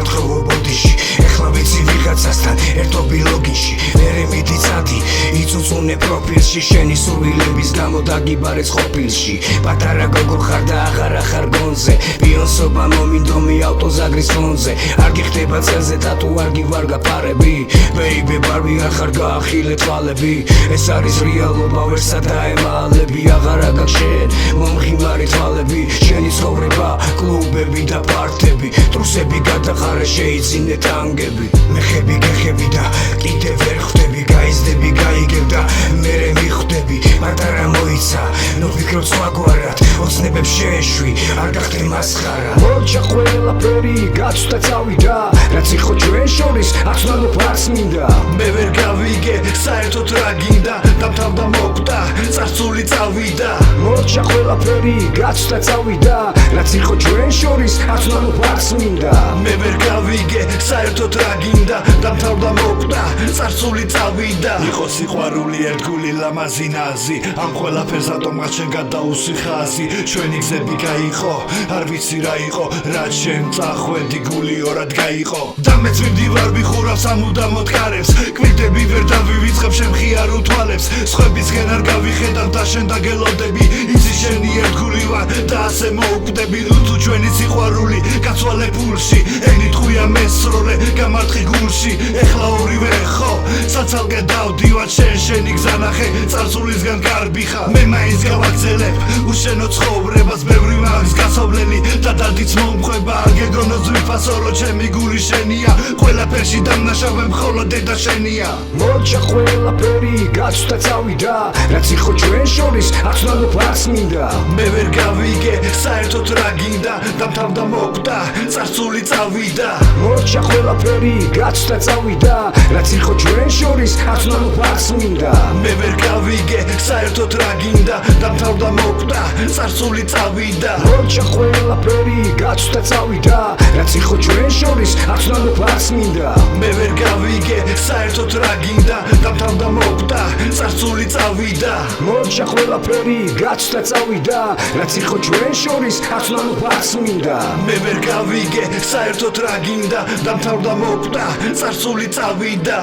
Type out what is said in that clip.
მარტყოვო ბოდიში ეხლა ვიცი ვიღაცასთან ერთობი ლოგინში მერე მიდიცადი იწუწუნე პროფილში შენი სურვილების გამო დაგიბარეს ყოფილში პატარა გოგო ხარ და აღარა ხარ გონზე ბიონსობა მომინდომი ავტოზაგრის ფონზე არ გიხდება წელზე ტატუ არ გივარგა ფარები ბეიბი ბარბი არ ხარ გაახილე თვალები ეს არის რეალობა ვერ სადაემალები აღარა გაქვს შენ მომღიმარი თვალები შენი ცხოვრება კლუბები და პარტები ტრუსები გადახარე შეიძინე ტანგები მეხები გეხები და კიდევ ვერ ხვდები გაიზდები გაიგებ და მერე მიხვდები პატარა მოიცა ნუ ვფიქრობ სხვაგვარად ოცნებებს შეეშვი არ გახდე მასხარა მოჩა ყველაფერი გაცვდა წავიდა რაც იყო ჩვენ შორის აცნო ფარს მინდა მე ვერ გავიგე საერთოდ რა გინდა დამთავრდა მოკვდა წარსული წავიდა მოჩა ყველაფერი გაცვდა წავიდა რაც იყო ჩვენ შორის აცნო ფარს მინდა მე ვერ გავიგე საერთოდ რა გინდა დამთავრდა მოკვდა წარსული წავიდა იყო სიყვარული ერთგული ლამაზი ნაზი ამ ყველაფერს ატომად შენ გადაუსი ხაზი ჩვენი გზები გაიყო არ ვიცი რა იყო რაც შენ წახვედი გული ორად გაიყო და მეც ვიმდივარ ვიხურავ სამუდამოდ კარებს კვირტები ვერ დავივიწყებ შენ მხიარ უთვალებს სხვებისგან არ გავიხედავ და შენ დაგელოდები იცი შენი ერთგული ვარ და ასე მოუკვდები თუ ჩვენი სიყვარული გაცვალე ფულში ენით ხვია მესროლე გამარტყი გულში ეხლა ორივე ხო საცალკე დავდივარ შენი გზა ნახე წარსულისგან კარბი ხარ მე მაინც გავაგზელებ უშენო ცხოვრებას ბევრი მაქვს გასავლელი და დადიც მომყვება გეგონო ძვირფასო რო ჩემი გული შენია ყველაფერში დამნაშავე მხოლოდ დედა შენია მოჩა ყველაფერი გაცვდა წავიდა რაც იყო ჩვენ შორის აცნო ფარს მინდა მე ვერ გავიგე საერთოდ რა გინდა დამთავრდა მოკვდა წარსული წავიდა მოჩა ყველაფერი გაცვდა წავიდა რაც იყო ჩვენ შორის აცნო ფარს მინდა მე ვერ გავიგე საერთოდ რა გინდა დამთავრდა მოკვდა წარსული წავიდა მოჩა ყველაფერი გაცვდა წავიდა რაც იყო ჩვენ შორის აცნო ფარს მინდა მე ვერ გავიგე საერთოდ რა გინდა დამთავრდა მოკვდა წარსული წავიდა მოჩა ყველაფერი გაცვდა წავიდა რაც იყო ჩვენ შორის აცნო ფარს მინდა მე ვერ გავიგე საერთოდ რა გინდა დამთავრდა მოკვდა წარსული წავიდა